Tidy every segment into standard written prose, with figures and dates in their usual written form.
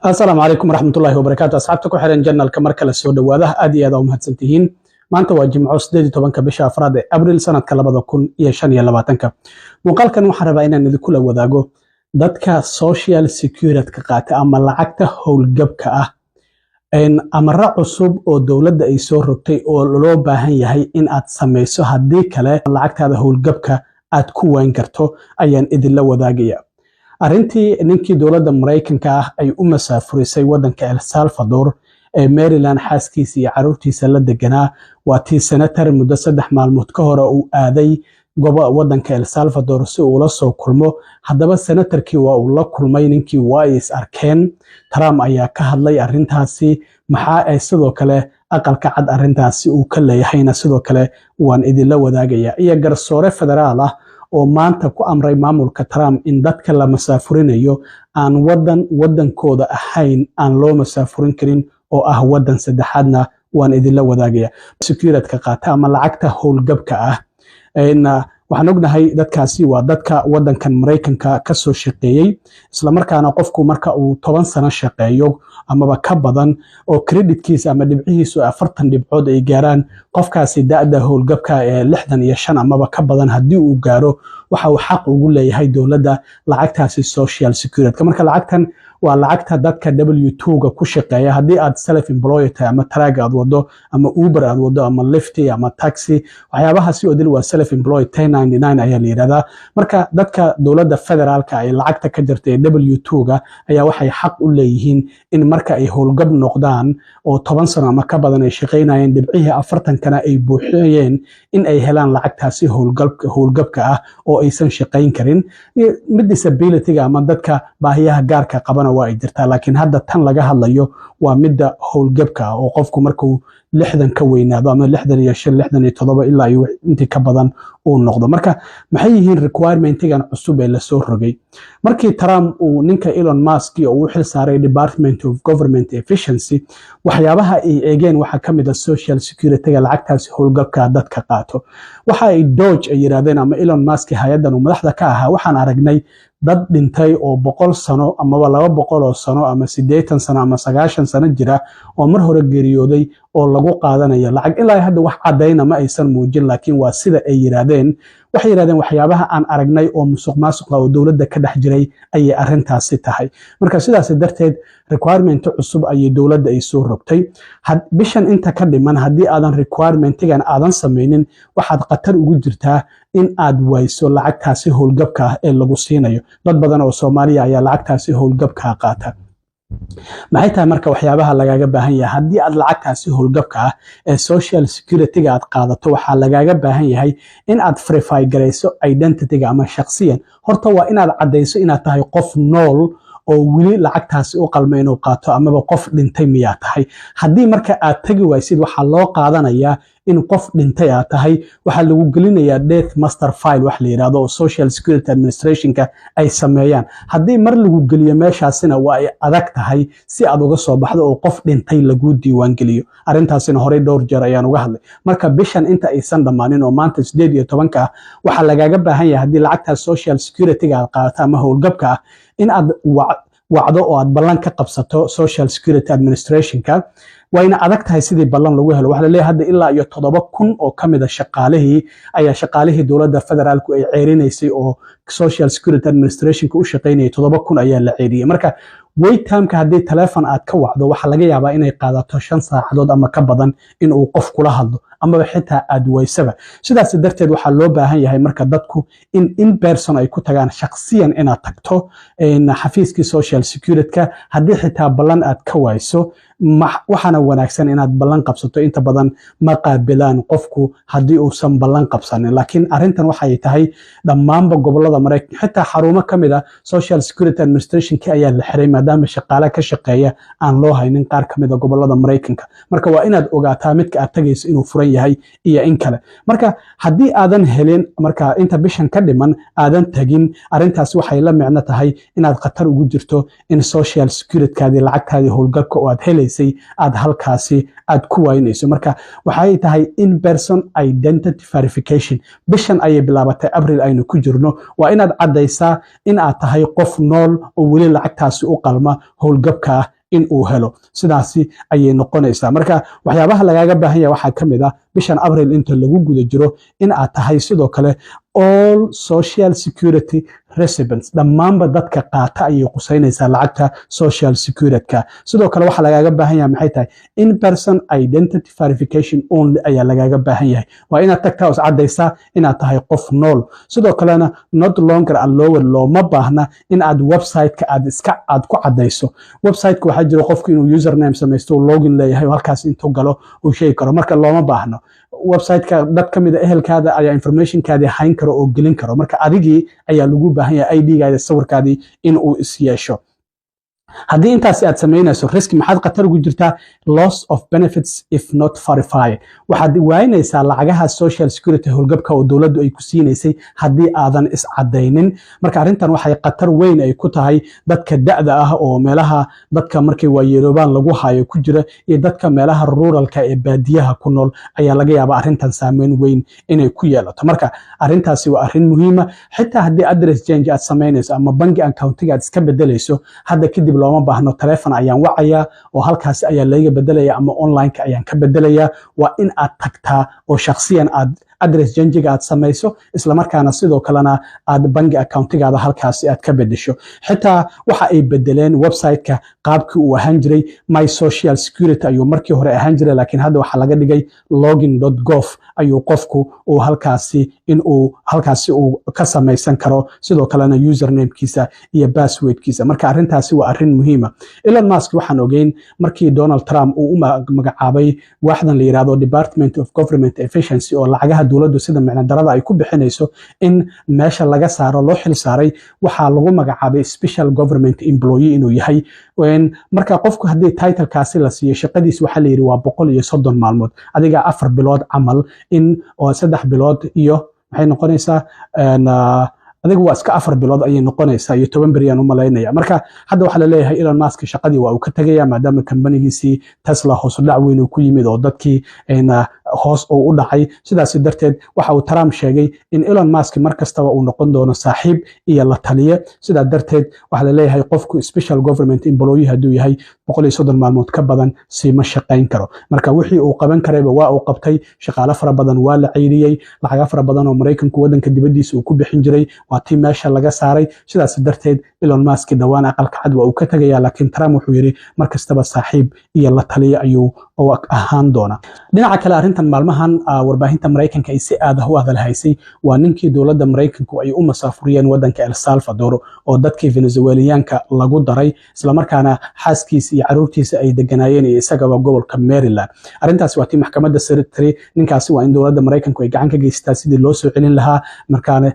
السلام عليكم ورحمة الله وبركاته أصحابتك وحرين جنة الكمر كلا سود وهذا أدي هذا ومهتسنتين ما أنت واجمع سديد طبعا كبشة أفراد أبريل سنة كلا بدكون يشان يلا باتنك وقال كانوا حربين إن ذكول وذاقو dadka social security ka qaata ama lacagta howlgabka ah amara cusub oo dawladda ay soo rogtay oo loo baahan yahay in aad sameeyso hadii kale lacagtaada howlgabka aad ku wayn karto ayaan idin la wadaagaya arintii ninkii dawladda Mareykanka ah ay u masaafurisay wadanka El Salvador ee Maryland xaaskiisa iyo carruurtiisa la deganaa waa tii senator muddo 3 maalmood ka hor uu aaday wadanka El Salvador si uu la soo kulmo haddaba senatorkii waa uu la kulmay ninkii waa is arkeen Trump ayaa ka hadlay arintaasi maxaa ay sidoo kale aqalka cad arintaasi uu ka leeyahayna sidoo kale waan idin la wadaagaya iyo garsoore federaal ah oo maanta ku amray maamulka Trump in dadka la masaafurinayo aan wadankooda ahayn aan loo masaafurin karin oo ah wadan saddexaadna waan idin la wadaagaya security ka qaata ama lacagta howlgabka ah waxaan ognahay dadkaasi waa dadka wadankan Mareykanka ka soo shaqeeyay isla markaana qofku marka uu 10 sano shaqeeyo amaba ka badan oo creditkiisa ama dhibcihiisu 40 dhibcood ay gaaraan qofkaasi da'da howlgabka ee 65 amaba ka badan hadii uu gaaro waxa uu xaq ugu leeyahay dawladda lacagtaasi social security marka lacagtan waa lacagta dadka W2 ku shaqeeya hadii aad self employed tahay ama track aad wado ama Uber aad wado ama Lyft ama taxi waxyaabahaasi oo dil waa self employed 1099 ayaa la yiraahdaa marka dadka dawladda federaalka ay lacagta ka jirtay W2 ayaa waxay xaq u leeyihiin in marka ay howlgab noqdaan oo 10 sano ama ka badan ay shaqeynayeen dhibcihi 40 kana ay buuxiyeen in ay helaan lacagtaasi howlgabka ah oo aysan shaqeyn karin mid disability ama dadka baahiyaha gaarka qabana waa ay jirtaa laakiin hadda tan laga hadlayo waa midda howlgabka oo qofku markuu 60 ka weynaado ama 65 67 ilaa iyo intii ka badan uu noqdo marka maxay yihiin requirementigan cusub ee la soo rogay markii Trump uu ninka Elon Musk uu xil saaray Department of Government Efficiency waxyaabaha ay eegeen waxa kamid ah social security-ga lacagtaasi howlgabka dadka qaato waxa ay Doge ay yiraahdeen ama Elon Musk hay'adan uu madaxda ka ahaa waxaan aragnay dad dhintay oo 100 sano ama 200 sano ama 80 sano ama 90 sano jira oo mar hore geeriyooday oo lagu qaadanayo lacag ilaa hadda wax cadeyna ma aysan muujin laakiin waa sida ay yiraahdeen waxay yiraahdeen waxyaabaha aan aragnay oo musuqmaasuqa oo dawladda ka dhex jiray ayay arintaasi tahay marka sidaas darteed requirement cusub ayay dawladda ay soo rogtay bishan inta ka dhiman hadii aadan requirementigan aadan sameeynin waxaad qatar ugu jirtaa in aad wayso lacagtaasi howlgabka ah ee lagu siinayo dad badan oo Soomaaliya ayaa lacagtaasi howlgabka qaata maxay tahay marka waxyaabaha lagaaga baahan yahay hadii aad lacagtaasi howlgabka ah ee social security-ga aad qaadato waxa lagaaga baahan yahay in aad verify gareyso identity-ga ama shakhsiyan horta waa inaad cadeyso inaad tahay qof nool oo wili lacagtaasi u qalmay inuu qaato amaba qof dhintay miyaa tahay hadii marka aad tagi waysid waxa loo qaadanayaa in qof dhintay aad tahay waxa lagu gelinayaa death master file wax la yiraahdo oo Social Security Administration-ka ay sameeyaan hadii mar lagu geliyo meeshaasina waa ay adag tahay si aad uga soo baxdo oo qof dhintay lagu diiwaan geliyo arintaasina hore dhowr jeer ayaan uga hadlay marka bishan inta aysan dhamaanin oo maanta 18 ah waxa lagaaga baahan yahay hadii lacagta Social Security-ga aad qaadato ama howlgabka ah in aad wacdo oo aad ballan ka qabsato Social Security Administration-ka wayna adag tahay sidii ballan lagu helo waxa la leeyahay hadda ilaa iyo 7,000 oo kamid ah shaqaalihii dawladda federaalku ay ceerinaysay oo Social Security Administration-ka u shaqeynayay 7,000 ayaa la ceeriyay marka wait time-ka hadii telefoon aad ka wacdo waxa laga yaabaa inay qaadato 5 saacadood ama ka badan in uu qof kula hadlo ama xitaa aad waysaba sidaas darteed waxa loo baahan yahay marka dadku in person ay ku tagaan shakhsiyan inaad tagto xafiiskii Social Security-ka hadii xitaa ballan aad ka wayso waxana wanaagsan inaad ballan qabsato inta badan ma qaabilaan qofku hadii uusan ballan qabsanin laakiin arintan waxay tahay dhammaanba gobolada Mareykanka xitaa xarumo kamid ah Social Security Administration-ka ayaa la xiray maadaama shaqaale ka shaqeeya aan loo haynin qaar kamid ah gobolada Mareykanka marka waa inaad ogaataa midka aad tagayso inuu furan yahay iyo in kale. Marka haddii aadan helin marka inta bishan ka dhiman aadan tagin, arrintaas waxay la micno tahay inaad khatar ugu jirto in social security-kaadii lacagtaadii howlgalka oo aad helaysay aad halkaasi aad ku waynayso. Marka waxay tahay in person identity verification bishan ayay bilaabatay Abriil aynu ku jirno, waa inaad caddaysaa in aad tahay qof nool oo weli lacagtaasi u qalma howlgabka ah in uu helo. Sidaasi ayay noqonaysaa. Marka waxyaabaha lagaaga baahan yahay waxaa ka mid ah bishan Abriil inta lagu guda jiro in aad tahay sidoo kale all social security recipients, dhammaanba dadka qaata ayay qusaynaysaa lacagta social security-ka. Sidoo kale waxaa lagaaga baahan yahay maxay tahay in person identity verification only ayaa lagaaga baahan yahay. Waa inaad tagtaa is caddaysaa inaad tahay qof nool. Sidoo kalena not longer allowed, looma baahna in aad website-ka aad ku caddayso. Website-ka waxaa jira qofku inuu username samaysto, login leeyahay, halkaas intuu galo uu sheegi karo. Marka looma baahno. Website-ka dad ka mid ah ehelkaada ayaa information-kaadii hayn karo oo gelin karo. Marka adigii ayaa lagu baahan yahay ID-gaada, sawirkaadii in uu is yeesho. haddii intaasi aad samaynayso riski maxaad khatar ugu jirtaa loss of benefits if not verified waxaad waynaysaa lacagaha social security howlgabka oo dowladdu ay ku siinaysay haddii aadan is cadaynin marka arrintan waxay khatar weyn ay ku tahay dadka da'da ah oo meelaha dadka markay waayeeloobaan lagu hayo ku jira iyo dadka meelaha ruralka ee baadiyaha ku nool ayaa laga yaabaa arrintan saameyn weyn inay ku yeelato marka arrintaasi waa arrin muhiima xitaa haddii address change aad samaynayso ama bangi accountiga aad iska bedelayso hadda kadib looma baahno telephone ayaan wacaya oo halkaasi ayaa laga bedelaya ama online-ka ayaan ka bedelaya waa in aad tagtaa oo shakhsiyan aad address change aad samayso isla markaana sidoo kalena aad bangi accountigaada halkaasi aad ka bedesho xitaa waxa ay bedeleen website-ka qaabkii uu ahaan jiray my social security ayuu markii hore ahaan jiray laakiin hadda waxa laga dhigay login.gov ayuu qofku uu halkaasi in uu halkaasi uu ka samaysan karo sidoo kalena username-kiisa iyo password-kiisa marka arrintaasi waa arrin muhiima Elon Musk waxaan ogeyn markii Donald Trump uu u magacaabay waaxdan la yiraahdo Department of Government Efficiency oo lacagaha dowladdu sida macna darada ay ku bixinayso in meesha laga saaro loo xil saaray waxa lagu magacaabay special government employee inuu yahay marka qofku hadii title-kaasi la siiyo shaqadiisa waxa la yiri waa 130 maalmood adiga 4 bilood camal in oo 3 bilood iyo maxay noqonaysaa adiga waa iska 4 bilood ayay noqonaysaa iyo 10 beri aan u maleynaya marka hadda waxa la leeyahay Elon Musk shaqadii waa uu ka tagaya maadaama company-giisii Tesla hoos u dhac weyn uu ku yimid oo dadkii hoos u dhacay sidaas darteed waxa uu Trump sheegay in Elon Musk markastaba uu noqon doono saaxiib iyo la taliye sidaas darteed waxa la leeyahay qofku special government employee haduu yahay 130 maalmood ka badan si ma shaqayn karo marka wixii uu qaban karayba waa uu qabtay shaqaale fara badan waa la ceyriyay lacag fara badan oo Mareykanku wadanka dibadiisa uu ku bixin jiray waa tii meesha laga saaray sidaas darteed Elon Musk dhawaan aqalka cad waa uu ka tagaya laakiin Trump wuxuu yiri markastaba saaxiib iyo la taliye ayuu ahaan doona dhinaca kale arrintan maalmahan warbaahinta Mareykanka ay si aad ah u hadal haysay waa ninkii dowladda Mareykanku ay u masaafuriyeen wadanka El Salvador oo dadkii Venezuelaanka lagu daray isla markaana xaaskiisa iyo caruurtiisa ay deganaayeen isagaba gobolka Maryland arrintaas waa tii maxkamadda sare ninkaasi waa in dowladda Mareykanku ay gacan ka geystaa sidii loo soo celin lahaa markaana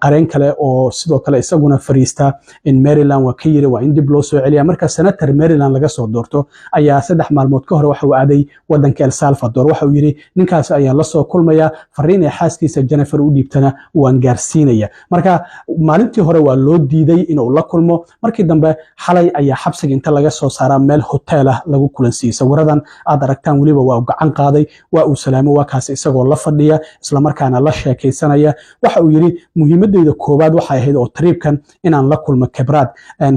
qareen kale oo sidoo kale isaguna fariista in Maryland waa ka yiri waa in dib loo soo celiyaa marka senator Maryland laga soo doorto ayaa 3 maalmood ka hor waxa uu aaday wadanka El Salvador waxa uu yiri ninkaas ayaa la soo kulmaya fariin ay xaaskiisa Jennifer u dhiibtana waan gaarsiinaya marka maalintii hore waa loo diiday inuu la kulmo markii dambe xalay ayaa xabsiga inta laga soo saaraa meel hotel ah lagu kulansiiyay sawiradan aad aragtaan waliba waa gacan qaaday waa uu salaamo waa kaas isagoo la fadhiya isla markaana la sheekaysanaya waxa uu yiri muhiimadeyda koobaad waxay ahayd oo tripkan inaan la kulmo Kibrad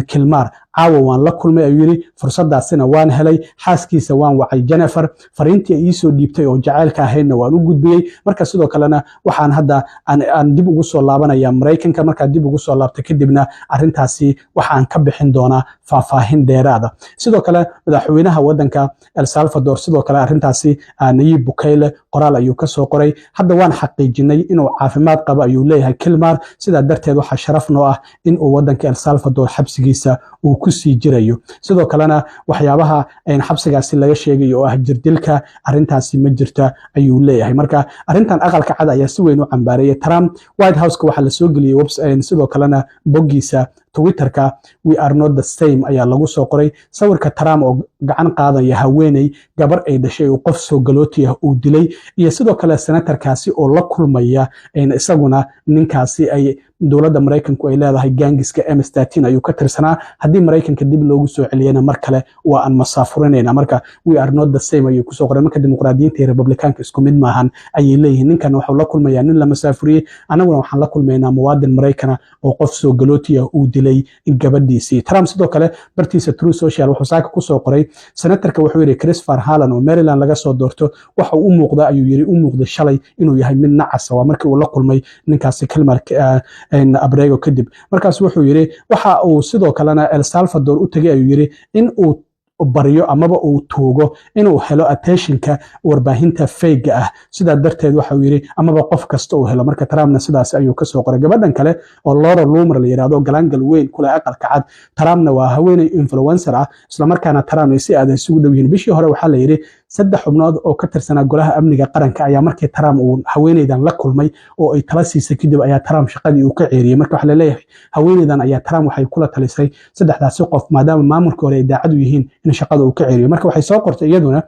Kilmar caawa waan la kulmay ayuu yiri fursadaasina waan helay xaaskiisa waan wacay Jennifer fariintii ay soo dhiibtay oo jacaylka ahaydna waan u gudbiyay marka sidoo kalena waxaan hadda aan dib ugu soo laabanaya Mareykanka marka dib ugu soo laabtay kadibna arrintaasi waxaan ka bixin doonaa faahfaahin dheeraada sidoo kale madaxweynaha wadanka El Salvador sidoo kale arrintaasi Nayib Bukele qoraal ayuu ka soo qoray hadda waan xaqiijinay inuu caafimaad qabo ayuu leeyahay Kilmar sida darteed waxa sharaf noo ah in uu wadanka El Salvador xabsigiisa uu ku sii jirayo sidoo kalena waxyaabaha in xabsigaasi laga sheegay oo ah jirdilka arrintaasi ma jirta ayuu leeyahay marka arrintan aqalka cad ayaa si weyn u cambaareeyay Trump White House-ka waxa la soo geliyay sidoo kalena boggiisa twitterka we are not the same ayaa lagu soo qoray sawirka Trump oo gacan qaadaya haweeney gabar ay dhashay oo qof soo galooti ah uu dilay iyo sidoo kale senatarkaasi oo la kulmaya isaguna ninkaasi ay dowladda Mareykanku ay leedahay gaangiska M13 ayuu ka tirsanaa haddii Mareykanka dib loogu soo celiyana mar kale waa aan masaafurinayna marka we are not the same ayuu ku soo qoray marka dimuqraadiyiinta iyo Republicaanka isku mid maahan ayay leeyihiin ninkan wuxuu la kulmayaa nin la masaafuriyay anaguna waxaan la kulmaynaa muwaadin Mareykan oo qof soo galooti ah uu dilay gabadhiisii Trump sidoo kale bartiisa True Social wuxuu saaka ku soo qoray senatarka wuxuu yiri Christopher Hallan oo Maryland laga soo doorto waxa uu muuqda ayuu yiri u muuqda shalay inuu yahay mid nacas waa markii uu la kulmay ninkaasi Kilmer Abrego kadib markaas wuxuu yiri waxa uu sidoo kalena El Salvador u tagay ayuu yiri in uu baryo amaba uu tuugo inuu helo attentionka warbaahinta fake ah sida darteed waxa uu yiri amaba qof kasta uu helo marka Trumpna sidaas ayuu ka soo qoray gabadhan kale oo Laura Loomer la yiraahdo galangal weyn kula aqalka cad Trumpna waa haweeney influencer ah isla markaana Trump si aad isugu dhow yihiin bishii hore waxa la yiri saddex xubnood oo ka tirsanaa golaha amniga qaranka ayaa markii Trump uu haweeneydan la kulmay oo ay tala siisay kadib ayaa Trump shaqadii uu ka ceeriyay marka waxa la leeyahay haweeneydan ayaa Trump waxay kula talisay saddexdaasi qof maadaama maamulka hore ay daacad u yihiin in shaqada uu ka ceeriyo marka waxay soo qortay iyaduna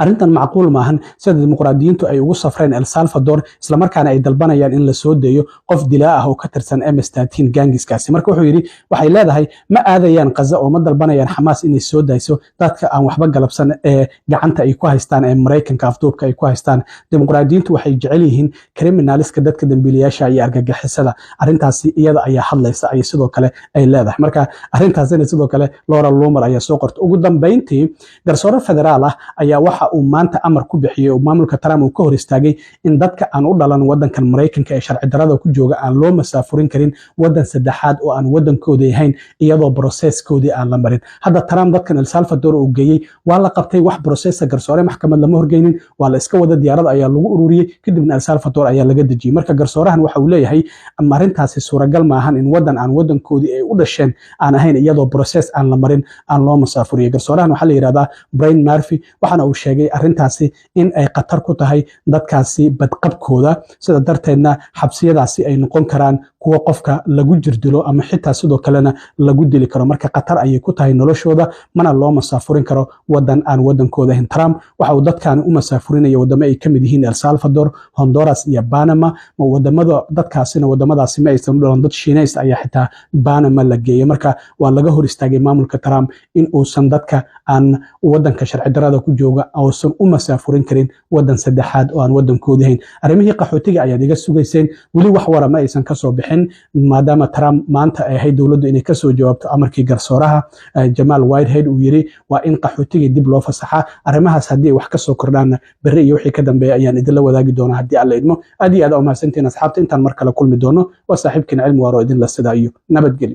arrintan macquul maahan sida dimuqraadiyiintu ay ugu safreen El Salvador isla markaana ay dalbanayaan in la soo deeyo qof dilaa ah oo ka tirsan M13 gaangiskaasi marka wuxuu yiri waxay leedahay ma aadayaan Gaza oo ma dalbanayaan Hamas inay soo dayso dadka aan waxba galabsan ee gacanta ay ku haystaan ee Mareykanka afduubka ay ku haystaan dimuqraadiyiintu waxay jecel yihiin criminalska dadka dambiilayaasha iyo argagixisada arrintaasi iyada ayaa hadlaysa ay sidoo kale ay leedahay marka arrintaasina sidoo kale Laura Loomer ayaa soo qortay ugu dambeyntii garsoore federaal ah ayaa waxa uu maanta amar ku bixiyay oo maamulka Trump uu ka hor istaagay in dadka aan u dhalan wadankan Mareykanka ee sharci darrada ku jooga aan loo masaafurin karin wadan saddexaad oo aan wadankooda ahayn iyadoo processkoodii aan la marin hadda Trump dadkan El Salvador uu geeyay waa la qabtay wax processa garsoore maxkamad lama horgeynin waa la iska wada diyaarad ayaa lagu ururiyay kadibna El Salvador ayaa laga dejiyay marka garsoorahan waxa uu leeyahay arintaasi suuragal maahan in wadan aan wadankoodii ay u dhasheen aan ahayn iyadoo process aan la marin aan loo masaafuriyo garsoorahan waxa la yiraahdaa Brian Murphy waxana uu sheegay arrintaasi in ay qatar ku tahay dadkaasi badqabkooda sida darteedna xabsiyadaasi ay noqon karaan kuwa qofka lagu jirdilo ama xitaa sidoo kalena lagu dili karo marka qatar ayay ku tahay noloshooda mana loo masaafurin karo wadan aan wadankooda ahayn Trump waxa uu dadkan u masaafurinaya wadamo ay kamid yihiin El Salvador Honduras iyo Panama ma wadamada dadkaasina wadamadaasi ma aysan u dhalan dad Shiineys ayaa xitaa Panama la geeyay marka waa laga hor istaagay maamulka Trump in uusan dadka aan wadanka sharci darrada ku jooga uusan u masaafurin karin wadan saddexaad oo aan wadankooda ahayn arrimihii qaxootiga ayaad iga sugayseen weli wax wara ma aysan ka soo bixin maadaama Trump maanta ay ahayd dowladdu inay ka soo jawaabto amarkii garsooraha Jamal Whitehead uu yiri waa in qaxootiga dib loo fasaxaa arrimahaas haddii ay wax ka soo kordhaan berri iyo wixii ka dambeeya ayaan idinla wadaagi doonaa haddii alla idmo aad iyo aad u mahadsantiin asxaabta intaan mar kale kulmi doono waa saaxiibkiin cilmi waaro idin la sidaa iyo nabadgelyo